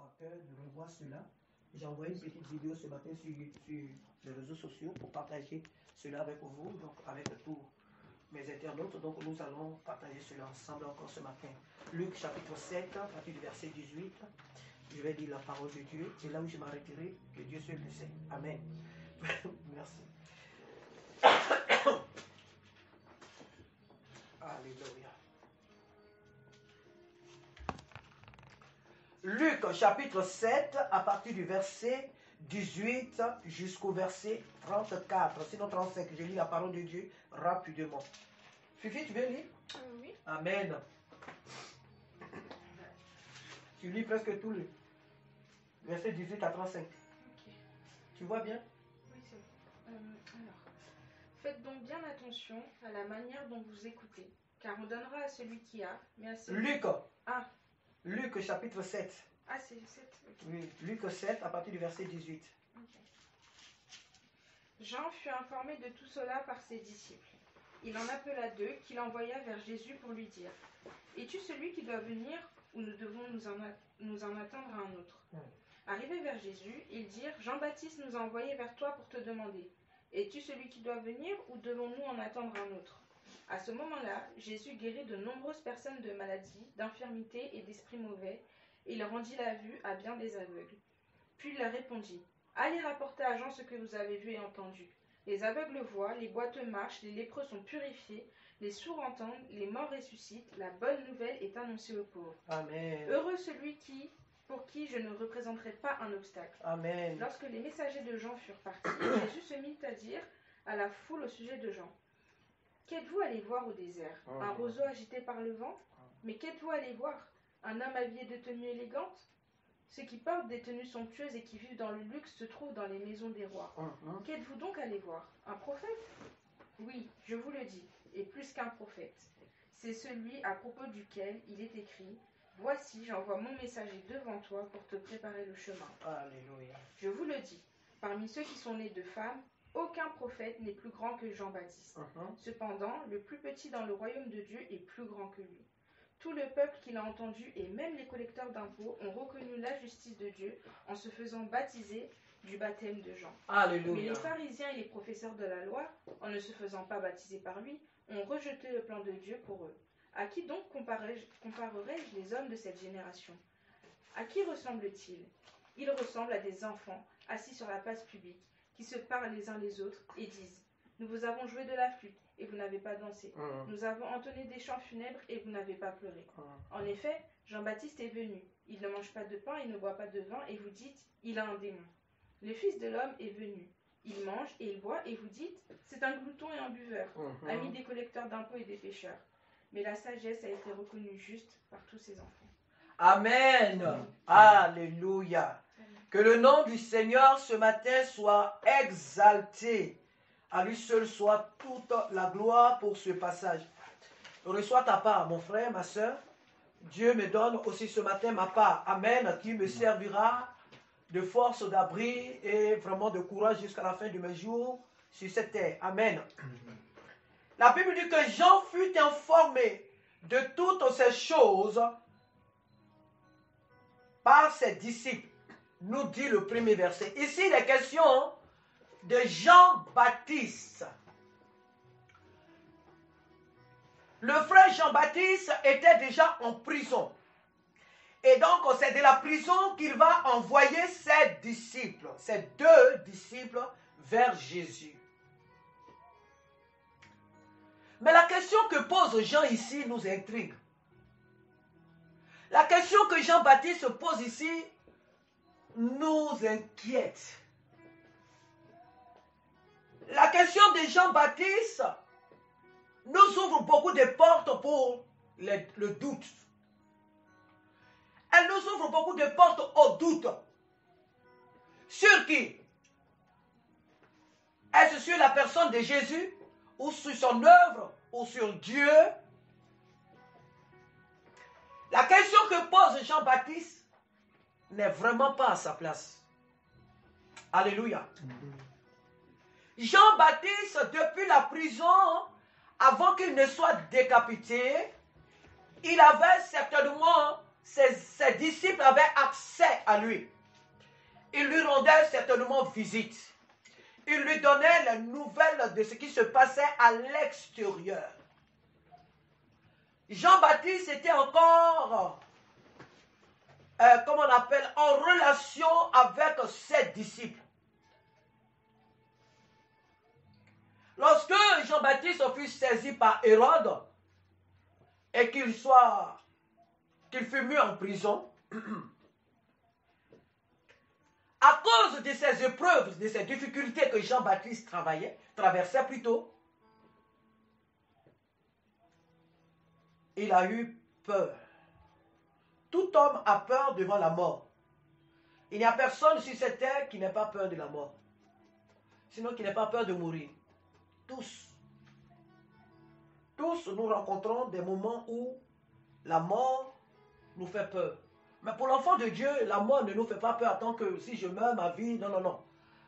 à cœur de revoir cela. J'ai envoyé une petite vidéo ce matin sur les réseaux sociaux pour partager cela avec vous, donc avec tous mes internautes. Donc nous allons partager cela ensemble encore ce matin. Luc chapitre 7, à partir du verset 18. Je vais lire la parole de Dieu. C'est là où je m'arrêterai. Que Dieu seul le sait. Amen. Merci. Alléluia. Luc chapitre 7, à partir du verset 18 jusqu'au verset 34. Sinon 35. Je lis la parole de Dieu rapidement. Fifi, tu veux lire? Oui. Amen. Tu lis presque tout le verset 18 à 35. Ok. Tu vois bien? Oui, c'est bon. Alors, faites donc bien attention à la manière dont vous écoutez, car on donnera à celui qui a, mais à celui... Luc. Ah. Luc chapitre 7. Ah, c'est 7. Okay. Oui, Luc 7 à partir du verset 18. Okay. Jean fut informé de tout cela par ses disciples. Il en appela deux qu'il envoya vers Jésus pour lui dire: es-tu celui qui doit venir ou nous devons nous en attendre à un autre? Arrivés vers Jésus, ils dirent: Jean-Baptiste nous a envoyés vers toi pour te demander: es-tu celui qui doit venir ou devons-nous en attendre un autre? À ce moment-là, Jésus guérit de nombreuses personnes de maladies, d'infirmités et d'esprits mauvais, et il rendit la vue à bien des aveugles. Puis il leur répondit: allez rapporter à Jean ce que vous avez vu et entendu. Les aveugles voient, les boiteux marchent, les lépreux sont purifiés, les sourds entendent, les morts ressuscitent, la bonne nouvelle est annoncée aux pauvres. Amen. Heureux celui pour qui je ne représenterai pas un obstacle. Amen. Lorsque les messagers de Jean furent partis, Jésus se mit à dire à la foule au sujet de Jean: qu'êtes-vous allé voir au désert? Un roseau agité par le vent? Mais qu'êtes-vous allé voir? Un homme habillé de tenues élégantes? Ceux qui portent des tenues somptueuses et qui vivent dans le luxe se trouvent dans les maisons des rois. Qu'êtes-vous donc allé voir? Un prophète? Oui, je vous le dis, et plus qu'un prophète. C'est celui à propos duquel il est écrit: voici, j'envoie mon messager devant toi pour te préparer le chemin. Alléluia. Je vous le dis, parmi ceux qui sont nés de femmes, aucun prophète n'est plus grand que Jean-Baptiste. Cependant, le plus petit dans le royaume de Dieu est plus grand que lui. Tout le peuple qui l'a entendu et même les collecteurs d'impôts ont reconnu la justice de Dieu en se faisant baptiser du baptême de Jean. Alléluia. Mais les pharisiens et les professeurs de la loi, en ne se faisant pas baptiser par lui, ont rejeté le plan de Dieu pour eux. À qui donc comparerai-je les hommes de cette génération? À qui ressemblent-ils? Ils ressemblent à des enfants assis sur la place publique, qui se parlent les uns les autres et disent: nous vous avons joué de la flûte et vous n'avez pas dansé. Nous avons entonné des chants funèbres et vous n'avez pas pleuré. En effet, Jean-Baptiste est venu. Il ne mange pas de pain et ne boit pas de vin et vous dites: il a un démon. Le Fils de l'homme est venu. Il mange et il boit et vous dites: c'est un glouton et un buveur, ami des collecteurs d'impôts et des pécheurs. Mais la sagesse a été reconnue juste par tous ses enfants. Amen. Alléluia. Que le nom du Seigneur ce matin soit exalté. À lui seul soit toute la gloire pour ce passage. Reçois ta part, mon frère, ma soeur. Dieu me donne aussi ce matin ma part. Amen. Qui me servira de force, d'abri et vraiment de courage jusqu'à la fin de mes jours sur cette terre. Amen. La Bible dit que Jean fut informé de toutes ces choses par ses disciples, nous dit le premier verset. Ici, il est question de Jean-Baptiste. Le frère Jean-Baptiste était déjà en prison. Et donc, c'est de la prison qu'il va envoyer ses disciples, ses deux disciples, vers Jésus. Mais la question que pose Jean ici nous intrigue. La question que Jean-Baptiste pose ici nous inquiète. La question de Jean-Baptiste nous ouvre beaucoup de portes pour le doute. Elle nous ouvre beaucoup de portes au doute. Sur qui? Est-ce sur la personne de Jésus, ou sur son œuvre, ou sur Dieu? La question que pose Jean-Baptiste n'est vraiment pas à sa place. Alléluia. Jean-Baptiste, depuis la prison, avant qu'il ne soit décapité, il avait certainement, ses disciples avaient accès à lui. Il lui rendait certainement visite. Il lui donnait les nouvelles de ce qui se passait à l'extérieur. Jean-Baptiste était encore, comment on appelle, en relation avec ses disciples. Lorsque Jean-Baptiste fut saisi par Hérode et qu'il fut mis en prison, à cause de ces épreuves, de ces difficultés que Jean-Baptiste traversait plutôt, il a eu peur. Tout homme a peur devant la mort. Il n'y a personne sur cette terre qui n'ait pas peur de la mort. Sinon qui n'ait pas peur de mourir. Tous. Tous nous rencontrons des moments où la mort nous fait peur. Mais pour l'enfant de Dieu, la mort ne nous fait pas peur tant que si je meurs, ma vie, non, non, non.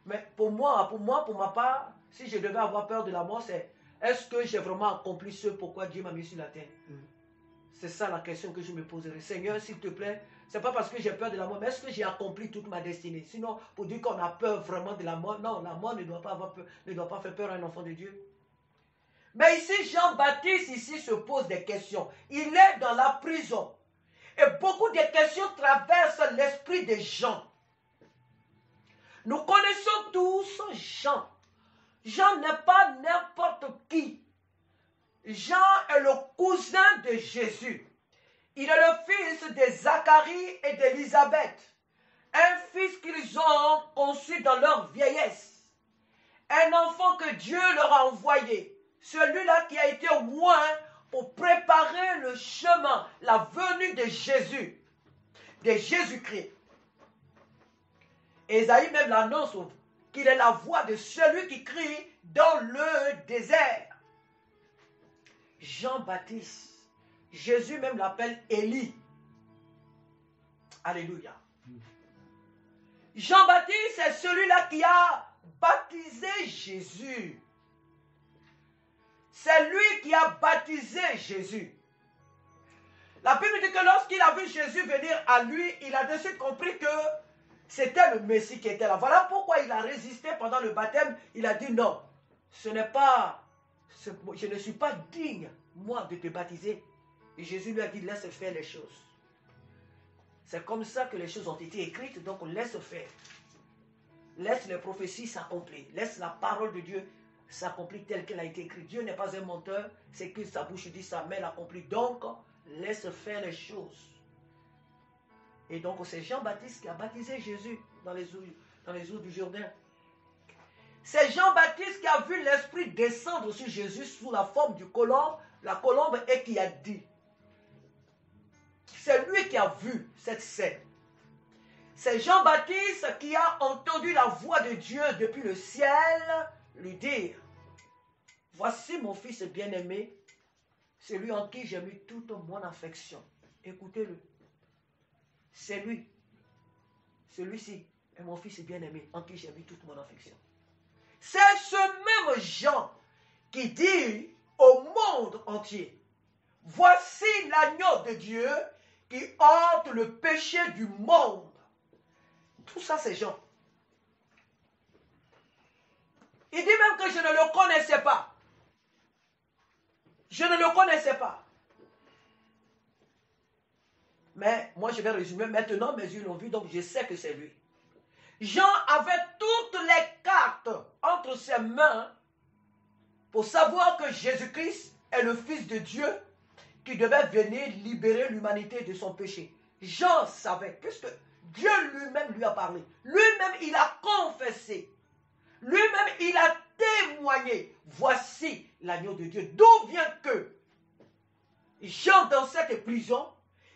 Mais pour ma part, si je devais avoir peur de la mort, c'est est-ce que j'ai vraiment accompli ce pourquoi Dieu m'a mis sur la terre? C'est ça la question que je me poserai. Seigneur, s'il te plaît, c'est pas parce que j'ai peur de la mort, mais est-ce que j'ai accompli toute ma destinée? Sinon, pour dire qu'on a peur vraiment de la mort, non, la mort ne doit pas avoir peur, ne doit pas faire peur à un enfant de Dieu. Mais ici, Jean-Baptiste ici se pose des questions. Il est dans la prison. Et beaucoup de questions traversent l'esprit des gens. Nous connaissons tous Jean. Jean n'est pas n'importe qui. Jean est le cousin de Jésus. Il est le fils de Zacharie et d'Élisabeth. Un fils qu'ils ont conçu dans leur vieillesse. Un enfant que Dieu leur a envoyé. Celui-là qui a été loin pour préparer le chemin, la venue de Jésus, de Jésus-Christ. Ésaïe même l'annonce qu'il est la voix de celui qui crie dans le désert. Jean-Baptiste, Jésus même l'appelle Élie. Alléluia. Jean-Baptiste est celui-là qui a baptisé Jésus. C'est lui qui a baptisé Jésus. La Bible dit que lorsqu'il a vu Jésus venir à lui, il a de suite compris que c'était le Messie qui était là. Voilà pourquoi il a résisté pendant le baptême. Il a dit non, je ne suis pas digne, moi, de te baptiser. Et Jésus lui a dit, laisse faire les choses. C'est comme ça que les choses ont été écrites, donc on laisse faire. Laisse les prophéties s'accomplir. Laisse la parole de Dieu s'accomplir telle qu'elle a été écrite. Dieu n'est pas un menteur, c'est que sa bouche dit, sa main l'accomplit. Donc, laisse faire les choses. Et donc, c'est Jean-Baptiste qui a baptisé Jésus dans les eaux du Jourdain. C'est Jean-Baptiste qui a vu l'Esprit descendre sur Jésus sous la forme la colombe, et qui a dit. C'est lui qui a vu cette scène. C'est Jean-Baptiste qui a entendu la voix de Dieu depuis le ciel lui dire, voici mon fils bien-aimé, celui en qui j'ai mis toute mon affection. Écoutez-le. C'est lui. Celui-ci est mon fils bien-aimé en qui j'ai mis toute mon affection. C'est ce même Jean qui dit au monde entier, voici l'agneau de Dieu qui ôte le péché du monde. Tout ça, c'est Jean. Il dit même que je ne le connaissais pas. Je ne le connaissais pas. Mais moi, je vais résumer. Maintenant, mes yeux l'ont vu, donc je sais que c'est lui. Jean avait toutes les cartes entre ses mains pour savoir que Jésus-Christ est le Fils de Dieu qui devait venir libérer l'humanité de son péché. Jean savait, puisque Dieu lui-même lui a parlé. Lui-même, il a confessé. Lui-même, il a témoigné. Voici l'agneau de Dieu. D'où vient que Jean, dans cette prison,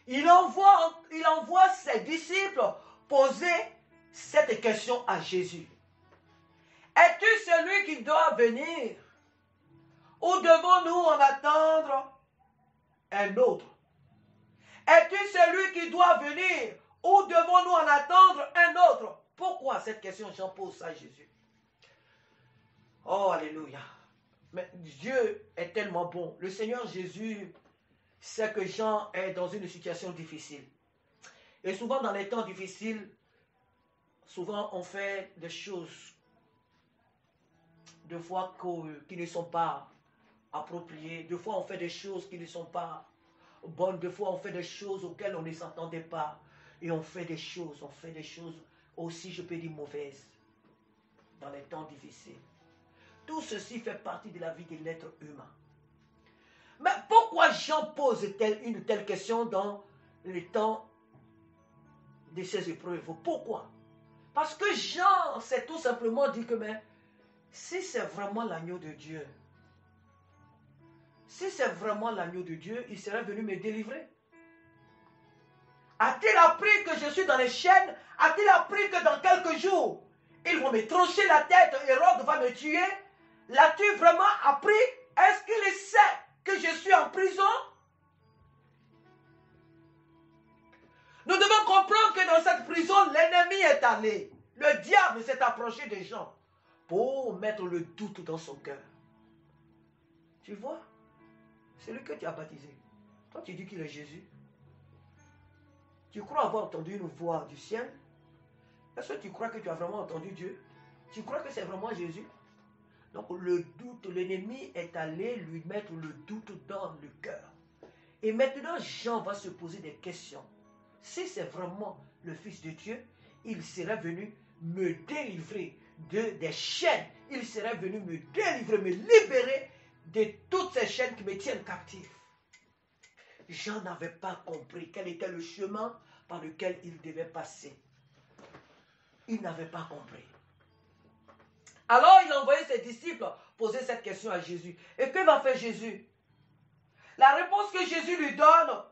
il envoie ses disciples poser cette question à Jésus. Es-tu celui qui doit venir? Ou devons-nous en attendre un autre? Es-tu celui qui doit venir? Ou devons-nous en attendre un autre? Pourquoi cette question, Jean pose ça à Jésus? Oh, alléluia. Mais Dieu est tellement bon. Le Seigneur Jésus sait que Jean est dans une situation difficile. Et souvent dans les temps difficiles, souvent on fait des choses, des fois qui ne sont pas appropriées, des fois on fait des choses qui ne sont pas bonnes, des fois on fait des choses auxquelles on ne s'entendait pas. Et on fait des choses aussi, je peux dire, mauvaises, dans les temps difficiles. Tout ceci fait partie de la vie de l'être humain. Mais pourquoi Jean pose une telle question dans les temps de ces épreuves? Pourquoi? Parce que Jean s'est tout simplement dit que mais, si c'est vraiment l'agneau de Dieu, si c'est vraiment l'agneau de Dieu, il serait venu me délivrer. A-t-il appris que je suis dans les chaînes? A-t-il appris que dans quelques jours, ils vont me trancher la tête, Hérode va me tuer? L'as-tu vraiment appris? Est-ce qu'il sait que je suis en prison? Nous devons comprendre que dans cette prison, l'ennemi est allé. Le diable s'est approché des gens pour mettre le doute dans son cœur. Tu vois? C'est lui que tu as baptisé. Toi, tu dis qu'il est Jésus. Tu crois avoir entendu une voix du ciel? Est-ce que tu crois que tu as vraiment entendu Dieu? Tu crois que c'est vraiment Jésus? Donc le doute, l'ennemi est allé lui mettre le doute dans le cœur. Et maintenant, Jean va se poser des questions. Si c'est vraiment le Fils de Dieu, il serait venu me délivrer des chaînes. Il serait venu me délivrer, me libérer de toutes ces chaînes qui me tiennent captif. Jean n'avait pas compris quel était le chemin par lequel il devait passer. Il n'avait pas compris. Alors il a envoyé ses disciples poser cette question à Jésus. Et que va faire Jésus? La réponse que Jésus lui donne,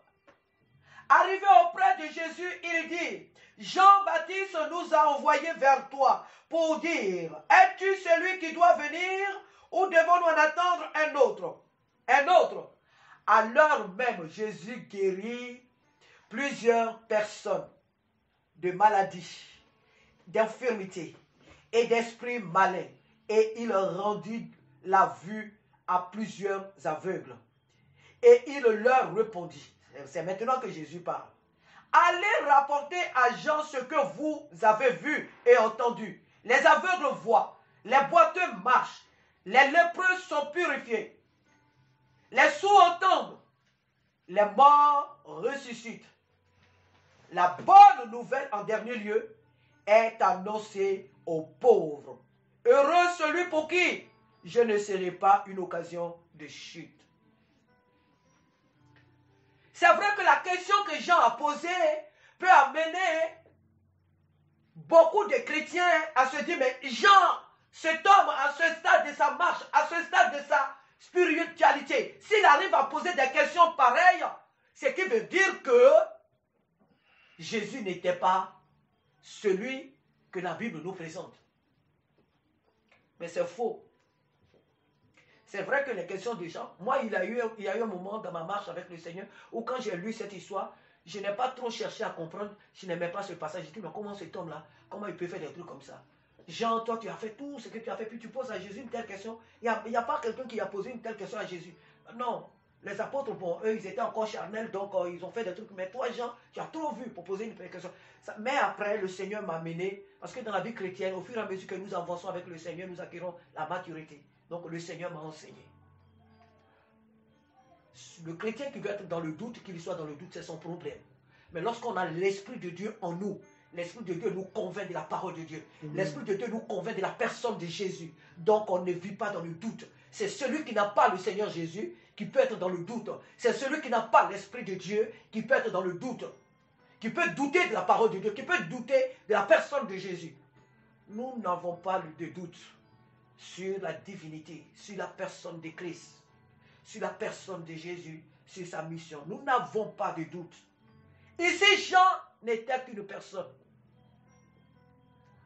arrivé auprès de Jésus, il dit, Jean-Baptiste nous a envoyés vers toi pour dire, es-tu celui qui doit venir ou devons-nous en attendre un autre? Un autre. À l'heure même, Jésus guérit plusieurs personnes de maladies, d'infirmités et d'esprits malins. Et il rendit la vue à plusieurs aveugles. Et il leur répondit, c'est maintenant que Jésus parle, allez rapporter à Jean ce que vous avez vu et entendu. Les aveugles voient, les boiteux marchent, les lépreux sont purifiés, les sourds entendent, les morts ressuscitent. La bonne nouvelle, en dernier lieu, est annoncée aux pauvres. Heureux celui pour qui je ne serai pas une occasion de chute. C'est vrai que la question que Jean a posée peut amener beaucoup de chrétiens à se dire, mais Jean, cet homme, à ce stade de sa marche, à ce stade de sa spiritualité, s'il arrive à poser des questions pareilles, ce qui veut dire que Jésus n'était pas celui que la Bible nous présente. Mais c'est faux. C'est vrai que les questions des gens, moi il y a eu un moment dans ma marche avec le Seigneur où quand j'ai lu cette histoire, je n'ai pas trop cherché à comprendre, je n'aimais pas ce passage. J'ai dit, mais comment cet homme-là, comment il peut faire des trucs comme ça? Jean, toi tu as fait tout ce que tu as fait, puis tu poses à Jésus une telle question. Il n'y a pas quelqu'un qui a posé une telle question à Jésus. Non, les apôtres, bon, eux, ils étaient encore charnels, donc ils ont fait des trucs. Mais toi, Jean, tu as trop vu pour poser une telle question. Mais après, le Seigneur m'a mené, parce que dans la vie chrétienne, au fur et à mesure que nous avançons avec le Seigneur, nous acquérons la maturité. Donc le Seigneur m'a enseigné. Le chrétien qui veut être dans le doute, qu'il soit dans le doute, c'est son problème. Mais lorsqu'on a l'Esprit de Dieu en nous, l'Esprit de Dieu nous convainc de la parole de Dieu. L'Esprit de Dieu nous convainc de la personne de Jésus. Donc on ne vit pas dans le doute. C'est celui qui n'a pas le Seigneur Jésus qui peut être dans le doute. C'est celui qui n'a pas l'Esprit de Dieu qui peut être dans le doute. Qui peut douter de la parole de Dieu, qui peut douter de la personne de Jésus. Nous n'avons pas de doute sur la divinité, sur la personne de Christ, sur la personne de Jésus, sur sa mission. Nous n'avons pas de doute. Ici, Jean n'était qu'une personne.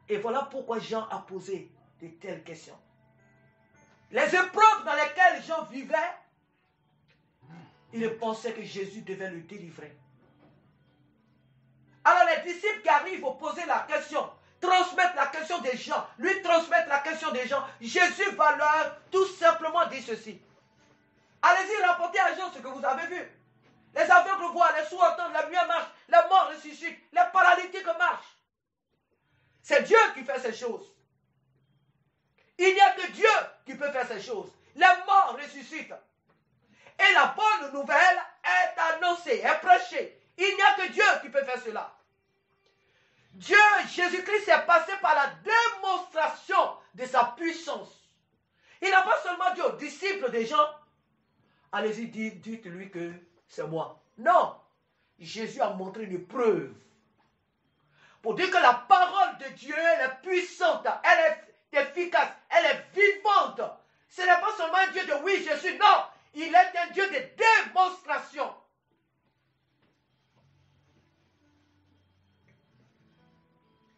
Et voilà pourquoi Jean a posé de telles questions. Les épreuves dans lesquelles Jean vivait, il pensait que Jésus devait le délivrer. Alors les disciples qui arrivent pour poser la question, transmettre la question des gens, lui transmettre la question des gens, Jésus va leur tout simplement dire ceci. Allez-y, rapportez à Jean ce que vous avez vu. Les aveugles voient, les sourds entendent, les muets marchent, les morts ressuscitent, les paralytiques marchent. C'est Dieu qui fait ces choses. Il n'y a que Dieu qui peut faire ces choses. Les morts ressuscitent. Et la bonne nouvelle est annoncée, est prêchée. Il n'y a que Dieu qui peut faire cela. Dieu, Jésus-Christ est passé par la démonstration de sa puissance. Il n'a pas seulement dit aux disciples des gens, allez-y, dites-lui que c'est moi. Non, Jésus a montré une preuve. Pour dire que la parole de Dieu, elle est puissante, elle est efficace, elle est vivante. Ce n'est pas seulement un Dieu de oui, je suis, non. Il est un Dieu de démonstration.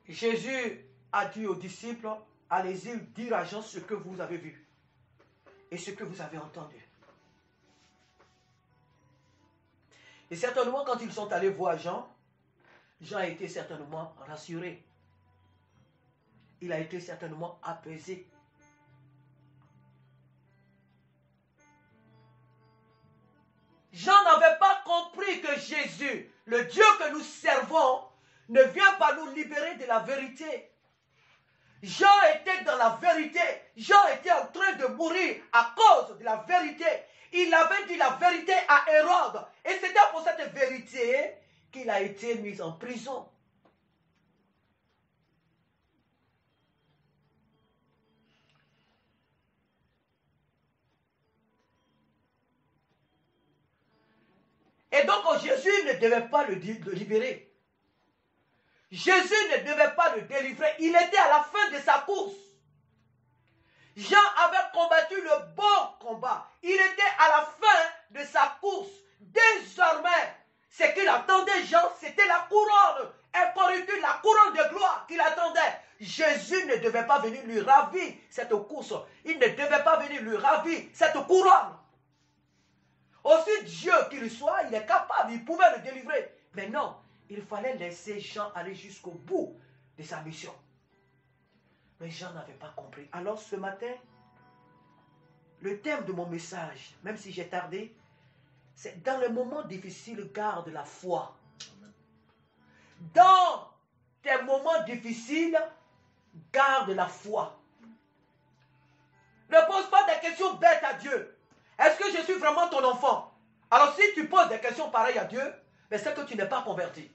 Jésus a dit aux disciples, allez-y dire à Jean ce que vous avez vu et ce que vous avez entendu. Et certainement, quand ils sont allés voir Jean, Jean a été certainement rassuré. Il a été certainement apaisé. Jean n'avait pas compris que Jésus, le Dieu que nous servons, ne vient pas nous libérer de la vérité. Jean était dans la vérité. Jean était en train de mourir à cause de la vérité. Il avait dit la vérité à Hérode. Et c'était pour cette vérité qu'il a été mis en prison. Et donc Jésus ne devait pas le libérer. Jésus ne devait pas le délivrer. Il était à la fin de sa course. Jean avait combattu le bon combat. Il était à la fin de sa course. Désormais, ce qu'il attendait, Jean, c'était la couronne incorruptible, la couronne de gloire qu'il attendait. Jésus ne devait pas venir lui ravir cette course. Il ne devait pas venir lui ravir cette couronne. Aussi Dieu qu'il soit, il est capable, il pouvait le délivrer. Mais non, il fallait laisser Jean aller jusqu'au bout de sa mission. Mais Jean n'avait pas compris. Alors ce matin, le thème de mon message, même si j'ai tardé, c'est dans les moments difficiles, garde la foi. Dans tes moments difficiles, garde la foi. Ne pose pas des questions bêtes à Dieu. Est-ce que je suis vraiment ton enfant? Alors si tu poses des questions pareilles à Dieu, c'est que tu n'es pas converti.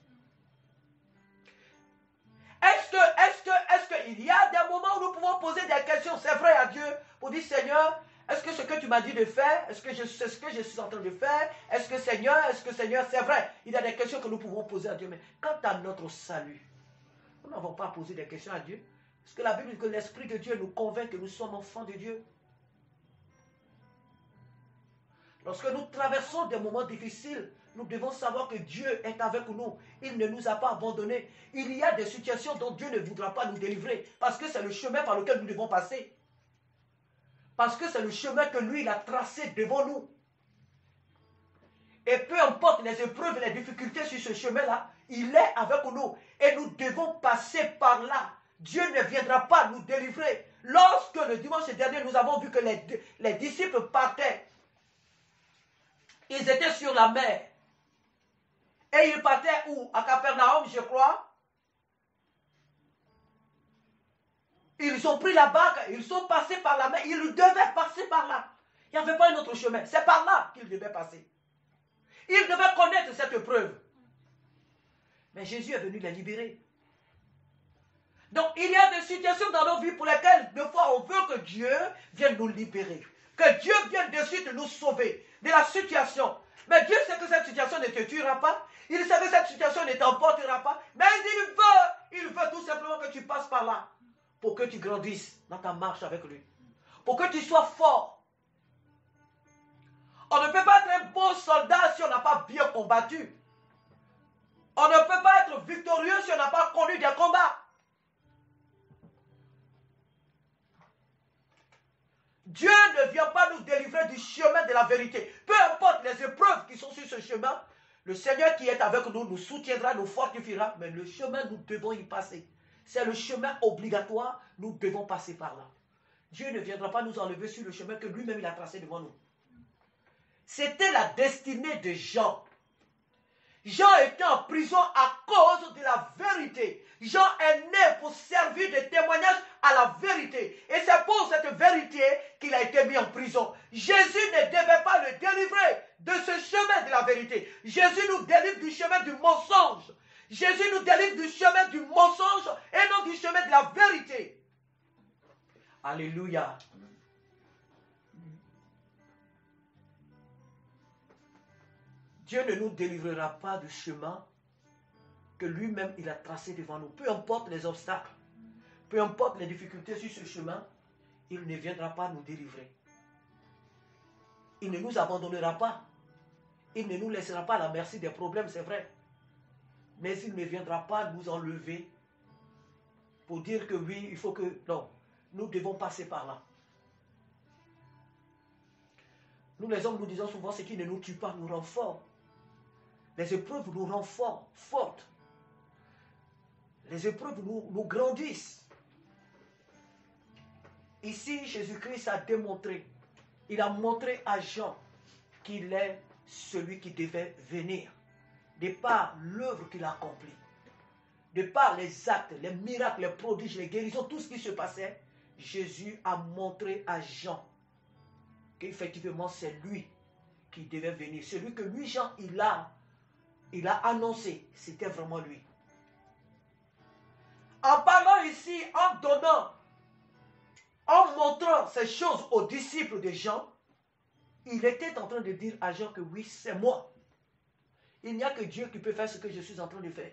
Est-ce qu'il y a des moments où nous pouvons poser des questions, c'est vrai, à Dieu, pour dire, Seigneur, est-ce que ce que tu m'as dit de faire, est-ce que c'est ce que je suis en train de faire, est-ce que Seigneur, c'est vrai? Il y a des questions que nous pouvons poser à Dieu, mais quant à notre salut, nous n'avons pas posé des questions à Dieu, parce que la Bible dit que l'Esprit de Dieu nous convainc que nous sommes enfants de Dieu. Lorsque nous traversons des moments difficiles, nous devons savoir que Dieu est avec nous. Il ne nous a pas abandonnés. Il y a des situations dont Dieu ne voudra pas nous délivrer. Parce que c'est le chemin par lequel nous devons passer. Parce que c'est le chemin que lui, il a tracé devant nous. Et peu importe les épreuves et les difficultés sur ce chemin-là, il est avec nous. Et nous devons passer par là. Dieu ne viendra pas nous délivrer. Lorsque le dimanche dernier, nous avons vu que les disciples partaient. Ils étaient sur la mer. Et ils partaient où? À Capernaum, je crois. Ils ont pris la barque, ils sont passés par la mer. Ils devaient passer par là. Il n'y avait pas un autre chemin. C'est par là qu'ils devaient passer. Ils devaient connaître cette épreuve. Mais Jésus est venu les libérer. Donc, il y a des situations dans nos vies pour lesquelles, des fois, on veut que Dieu vienne nous libérer. Que Dieu vienne de suite nous sauver de la situation. Mais Dieu sait que cette situation ne te tuera pas. Il sait que cette situation ne t'emportera pas. Mais il veut tout simplement que tu passes par là. Pour que tu grandisses dans ta marche avec lui. Pour que tu sois fort. On ne peut pas être un bon soldat si on n'a pas bien combattu. On ne peut pas être victorieux si on n'a pas connu des combats. Dieu ne vient pas nous délivrer du chemin de la vérité. Peu importe les épreuves qui sont sur ce chemin, le Seigneur qui est avec nous nous soutiendra, nous fortifiera, mais le chemin, nous devons y passer. C'est le chemin obligatoire, nous devons passer par là. Dieu ne viendra pas nous enlever sur le chemin que lui-même il a tracé devant nous. C'était la destinée de Jean. Jean était en prison à cause de la vérité. Jean est né pour servir de témoignage à la vérité. Et c'est pour cette vérité qu'il a été mis en prison. Jésus ne devait pas le délivrer de ce chemin de la vérité. Jésus nous délivre du chemin du mensonge. Jésus nous délivre du chemin du mensonge et non du chemin de la vérité. Alléluia. Dieu ne nous délivrera pas du chemin que lui-même il a tracé devant nous. Peu importe les obstacles, peu importe les difficultés sur ce chemin, il ne viendra pas nous délivrer. Il ne nous abandonnera pas. Il ne nous laissera pas à la merci des problèmes, c'est vrai. Mais il ne viendra pas nous enlever pour dire que oui, il faut que... Non, nous devons passer par là. Nous les hommes, nous disons souvent ce qui ne nous tue pas nous rend forts. Les épreuves nous rendent fortes. Les épreuves nous grandissent. Ici, Jésus-Christ a démontré, il a montré à Jean qu'il est celui qui devait venir. De par l'œuvre qu'il a accomplie, de par les actes, les miracles, les prodiges, les guérisons, tout ce qui se passait, Jésus a montré à Jean qu'effectivement c'est lui qui devait venir. Celui que lui, Jean, il a annoncé, c'était vraiment lui. En parlant ici, en donnant, en montrant ces choses aux disciples de Jean, il était en train de dire à Jean que oui, c'est moi. Il n'y a que Dieu qui peut faire ce que je suis en train de faire.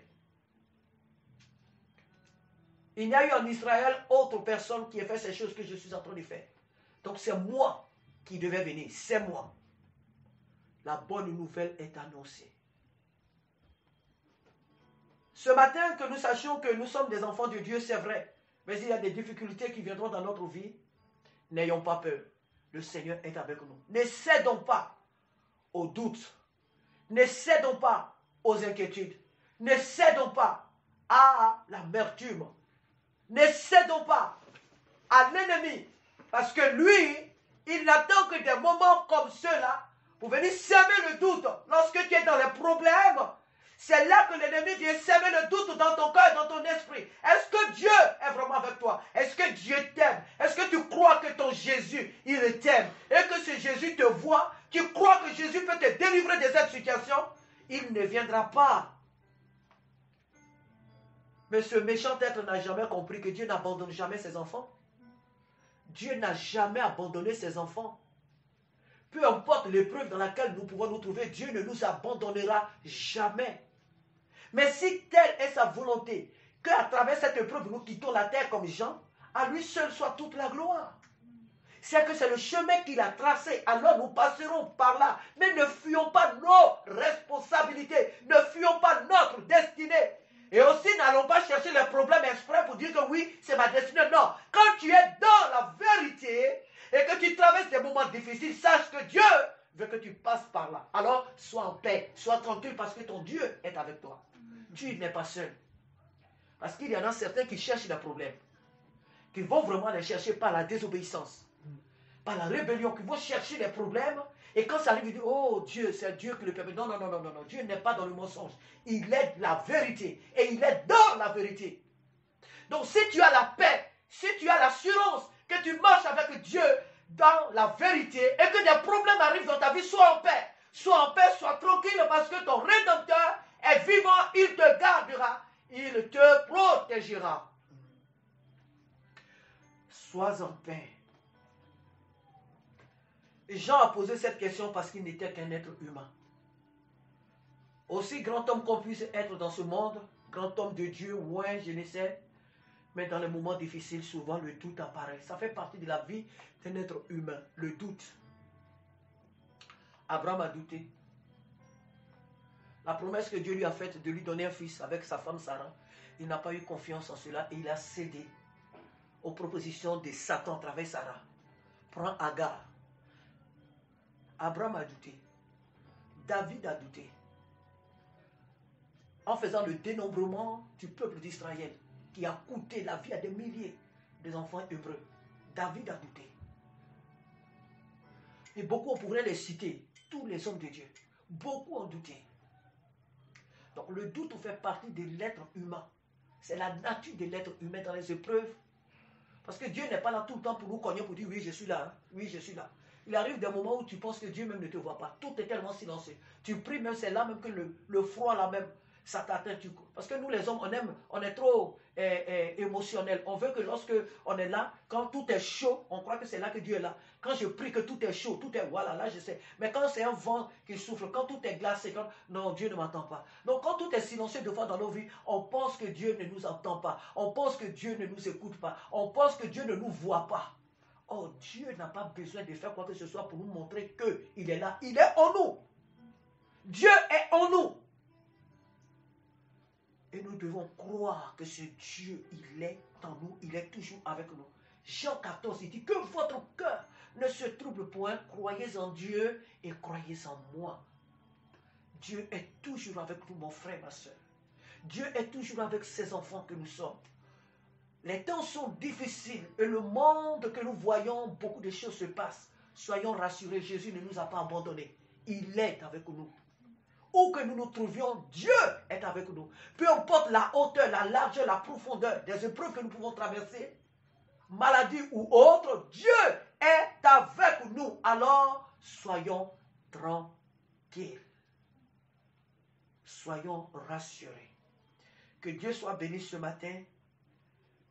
Il n'y a eu en Israël autre personne qui ait fait ces choses que je suis en train de faire. Donc c'est moi qui devais venir, c'est moi. La bonne nouvelle est annoncée. Ce matin, que nous sachions que nous sommes des enfants de Dieu, c'est vrai. Mais il y a des difficultés qui viendront dans notre vie. N'ayons pas peur. Le Seigneur est avec nous. Ne cédons pas aux doutes. Ne cédons pas aux inquiétudes. Ne cédons pas à l'amertume. Ne cédons pas à l'ennemi. Parce que lui, il n'attend que des moments comme ceux-là pour venir semer le doute. Lorsque tu es dans les problèmes, c'est là que l'ennemi vient semer le doute dans ton cœur et dans ton esprit. Est-ce que Dieu est vraiment avec toi? Est-ce que Dieu t'aime? Est-ce que tu crois que ton Jésus, il t'aime? Et que ce Jésus te voit? Tu crois que Jésus peut te délivrer de cette situation? Il ne viendra pas. Mais ce méchant être n'a jamais compris que Dieu n'abandonne jamais ses enfants. Dieu n'a jamais abandonné ses enfants. Peu importe l'épreuve dans laquelle nous pouvons nous trouver, Dieu ne nous abandonnera jamais. Mais si telle est sa volonté, qu'à travers cette épreuve, nous quittons la terre comme Jean, à lui seul soit toute la gloire. C'est que c'est le chemin qu'il a tracé, alors nous passerons par là. Mais ne fuyons pas nos responsabilités, ne fuyons pas notre destinée. Et aussi, n'allons pas chercher les problèmes exprès pour dire que oui, c'est ma destinée. Non, quand tu es dans la vérité et que tu traverses des moments difficiles, sache que Dieu veut que tu passes par là. Alors, sois en paix, sois tranquille parce que ton Dieu est avec toi. Tu n'es pas seul. Parce qu'il y en a certains qui cherchent des problèmes, qui vont vraiment les chercher par la désobéissance, par la rébellion, qui vont chercher les problèmes. Et quand ça arrive, ils disent, oh Dieu, c'est Dieu qui le permet. Non, non, non, non, non, non. Dieu n'est pas dans le mensonge. Il est la vérité. Et il est dans la vérité. Donc si tu as la paix, si tu as l'assurance que tu marches avec Dieu dans la vérité et que des problèmes arrivent dans ta vie, sois en paix. Sois en paix, sois tranquille parce que ton Rédempteur est vivant, il te gardera, il te protégera. Sois en paix. Jean a posé cette question parce qu'il n'était qu'un être humain. Aussi grand homme qu'on puisse être dans ce monde, grand homme de Dieu, ouais, je ne sais, mais dans les moments difficiles, souvent le doute apparaît. Ça fait partie de la vie d'un être humain, le doute. Abraham a douté. La promesse que Dieu lui a faite de lui donner un fils avec sa femme Sarah, il n'a pas eu confiance en cela et il a cédé aux propositions de Satan à travers Sarah. Prends Agar. Abraham a douté. David a douté. En faisant le dénombrement du peuple d'Israël, qui a coûté la vie à des milliers d'enfants hébreux, David a douté. Et beaucoup, on pourrait les citer, tous les hommes de Dieu. Beaucoup ont douté. Donc le doute fait partie de l'être humain. C'est la nature de l'être humain dans les épreuves. Parce que Dieu n'est pas là tout le temps pour nous cogner, pour dire oui, je suis là, hein. Oui, je suis là. Il arrive des moments où tu penses que Dieu même ne te voit pas. Tout est tellement silencieux. Tu pries même, c'est là même que le froid là même, ça t'atteint. Parce que nous les hommes, on est trop émotionnel. On veut que lorsque on est là, quand tout est chaud, on croit que c'est là que Dieu est là. Quand je prie que tout est chaud, tout est voilà, là je sais. Mais quand c'est un vent qui souffle, quand tout est glacé, non, Dieu ne m'entend pas. Donc quand tout est silencieux de fois dans nos vies, on pense que Dieu ne nous entend pas. On pense que Dieu ne nous écoute pas. On pense que Dieu ne nous voit pas. Oh, Dieu n'a pas besoin de faire quoi que ce soit pour nous montrer qu'il est là. Il est en nous. Dieu est en nous. Et nous devons croire que ce Dieu, il est en nous, il est toujours avec nous. Jean 14, il dit que votre cœur ne se trouble point, croyez en Dieu et croyez en moi. Dieu est toujours avec nous, mon frère, ma soeur. Dieu est toujours avec ses enfants que nous sommes. Les temps sont difficiles et le monde que nous voyons, beaucoup de choses se passent. Soyons rassurés, Jésus ne nous a pas abandonnés. Il est avec nous. Où que nous nous trouvions, Dieu est avec nous. Peu importe la hauteur, la largeur, la profondeur des épreuves que nous pouvons traverser, maladie ou autre, Dieu est avec nous. Alors, soyons tranquilles. Soyons rassurés. Que Dieu soit béni ce matin.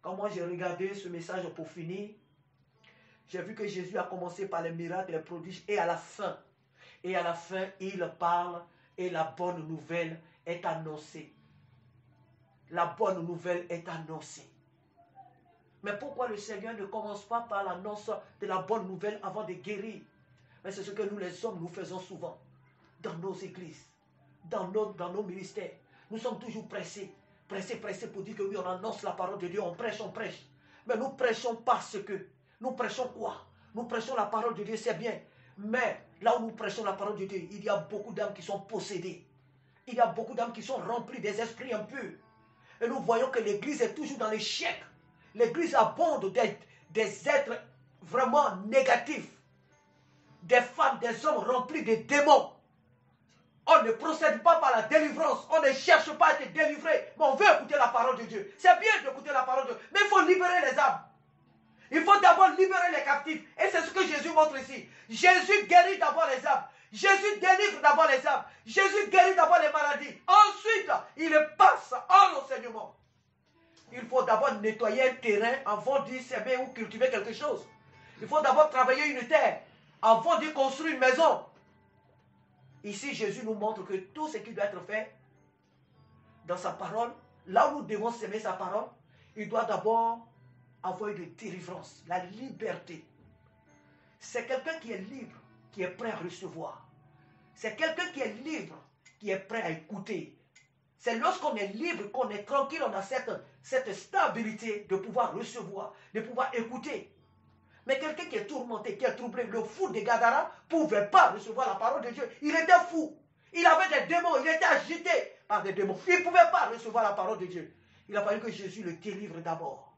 Quand moi j'ai regardé ce message pour finir, j'ai vu que Jésus a commencé par les miracles, les prodiges, et à la fin, il parle et la bonne nouvelle est annoncée. La bonne nouvelle est annoncée. Mais pourquoi le Seigneur ne commence pas par l'annonce de la bonne nouvelle avant de guérir? Mais c'est ce que nous les hommes, nous faisons souvent dans nos églises, dans nos ministères. Nous sommes toujours pressés pour dire que oui, on annonce la parole de Dieu, on prêche. Mais nous prêchons parce que, nous prêchons quoi? Nous prêchons la parole de Dieu, c'est bien. Mais là où nous prêchons la parole de Dieu, il y a beaucoup d'âmes qui sont possédées. Il y a beaucoup d'âmes qui sont remplies des esprits impurs. Et nous voyons que l'église est toujours dans l'échec. L'église abonde des êtres vraiment négatifs. Des femmes, des hommes remplis de démons. On ne procède pas par la délivrance. On ne cherche pas à être délivré. Mais on veut écouter la parole de Dieu. C'est bien d'écouter la parole de Dieu. Mais il faut libérer les âmes. Il faut d'abord libérer les captifs. Et c'est ce que Jésus montre ici. Jésus guérit d'abord les âmes. Jésus délivre d'abord les âmes. Jésus guérit d'abord les maladies. Ensuite, il passe en enseignement. Il faut d'abord nettoyer un terrain avant d'y semer ou cultiver quelque chose. Il faut d'abord travailler une terre avant d'y construire une maison. Ici, Jésus nous montre que tout ce qui doit être fait dans sa parole, là où nous devons semer sa parole, il doit d'abord avoir une délivrance, la liberté. C'est quelqu'un qui est libre, qui est prêt à recevoir. C'est quelqu'un qui est libre, qui est prêt à écouter. C'est lorsqu'on est libre, qu'on est tranquille, on a cette stabilité de pouvoir recevoir, de pouvoir écouter. Mais quelqu'un qui est tourmenté, qui est troublé, le fou de Gadara ne pouvait pas recevoir la parole de Dieu. Il était fou. Il avait des démons, il était agité par des démons. Il ne pouvait pas recevoir la parole de Dieu. Il a fallu que Jésus le délivre d'abord.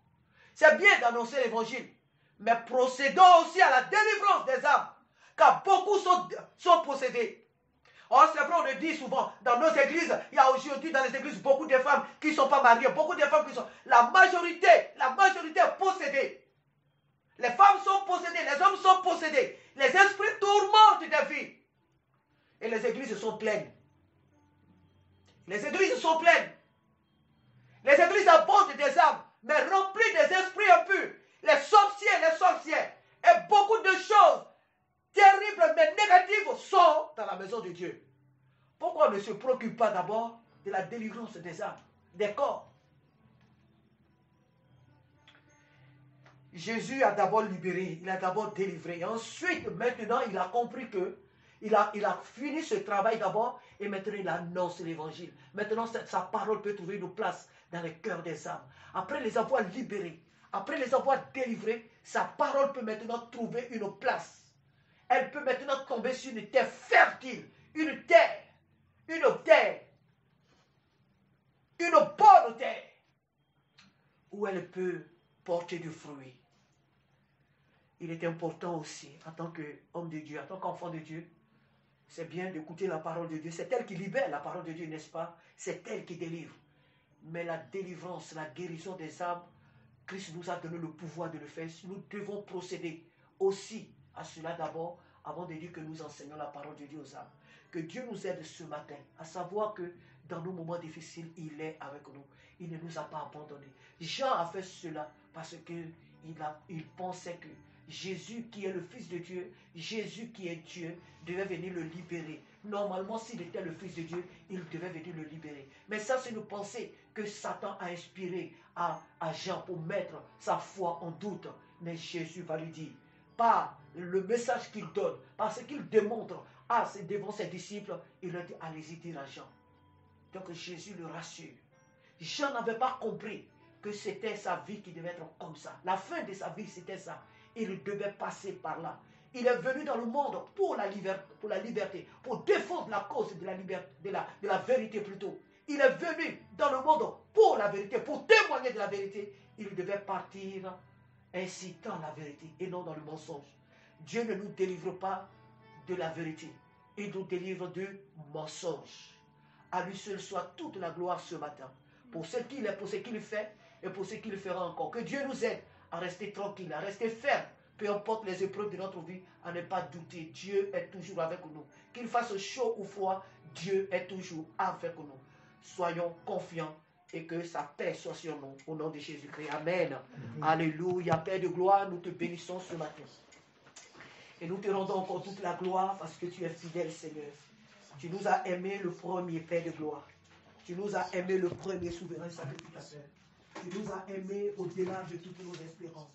C'est bien d'annoncer l'évangile, mais procédons aussi à la délivrance des âmes, car beaucoup sont possédés. Or, c'est vrai, on le dit souvent, dans nos églises, il y a aujourd'hui dans les églises beaucoup de femmes qui ne sont pas mariées, beaucoup de femmes qui sont... La majorité est possédée. Les femmes sont possédées, les hommes sont possédés. Les esprits tourmentent des vies. Et les églises sont pleines. Les églises sont pleines. Les églises abondent des âmes, mais remplies des esprits impurs. Les sorcières. Et beaucoup de choses terribles mais négatives sont dans la maison de Dieu. Pourquoi on ne se préoccupe pas d'abord de la délivrance des âmes, des corps? Jésus a d'abord libéré, il a d'abord délivré. Et ensuite, maintenant, il a compris que il a fini ce travail d'abord et maintenant il annonce l'évangile. Maintenant, sa parole peut trouver une place dans les cœurs des âmes. Après les avoir libérés, après les avoir délivrés, sa parole peut maintenant trouver une place. Elle peut maintenant tomber sur une terre fertile, une bonne terre, où elle peut porter du fruit. Il est important aussi, en tant qu'homme de Dieu, en tant qu'enfant de Dieu, C'est bien d'écouter la parole de Dieu. C'est elle qui libère la parole de Dieu, n'est-ce pas? C'est elle qui délivre. Mais la délivrance, la guérison des âmes, Christ nous a donné le pouvoir de le faire. Nous devons procéder aussi à cela d'abord, avant de dire que nous enseignons la parole de Dieu aux âmes. Que Dieu nous aide ce matin, à savoir que dans nos moments difficiles, il est avec nous. Il ne nous a pas abandonnés. Jean a fait cela parce qu'il pensait que Jésus, qui est le Fils de Dieu, Jésus qui est Dieu, devait venir le libérer. Normalement, s'il était le Fils de Dieu, il devait venir le libérer. Mais ça, c'est une pensée que Satan a inspirée à Jean pour mettre sa foi en doute. Mais Jésus va lui dire, par le message qu'il donne, parce qu'il démontre devant ses disciples, il leur dit, allez-y dire à Jean. Donc Jésus le rassure. Jean n'avait pas compris que c'était sa vie qui devait être comme ça. La fin de sa vie, c'était ça. Il devait passer par là. Il est venu dans le monde pour la liberté, pour défendre la cause de la liberté, de la vérité plutôt. Il est venu dans le monde pour la vérité, pour témoigner de la vérité. Il devait partir incitant la vérité et non dans le mensonge. Dieu ne nous délivre pas de la vérité. Il nous délivre du mensonge. À lui seul soit toute la gloire ce matin. Pour ce qu'il est, pour ce qu'il fait et pour ce qu'il fera encore. Que Dieu nous aide à rester tranquille, à rester ferme. Peu importe les épreuves de notre vie, à ne pas douter. Dieu est toujours avec nous. Qu'il fasse chaud ou froid, Dieu est toujours avec nous. Soyons confiants et que sa paix soit sur nous. Au nom de Jésus-Christ. Amen. Alléluia. Père de gloire, nous te bénissons ce matin. Et nous te rendons encore toute la gloire parce que tu es fidèle, Seigneur. Tu nous as aimé le premier, Père de gloire. Tu nous as aimé le premier souverain sacrificateur. Tu nous as aimé au-delà de toutes nos espérances.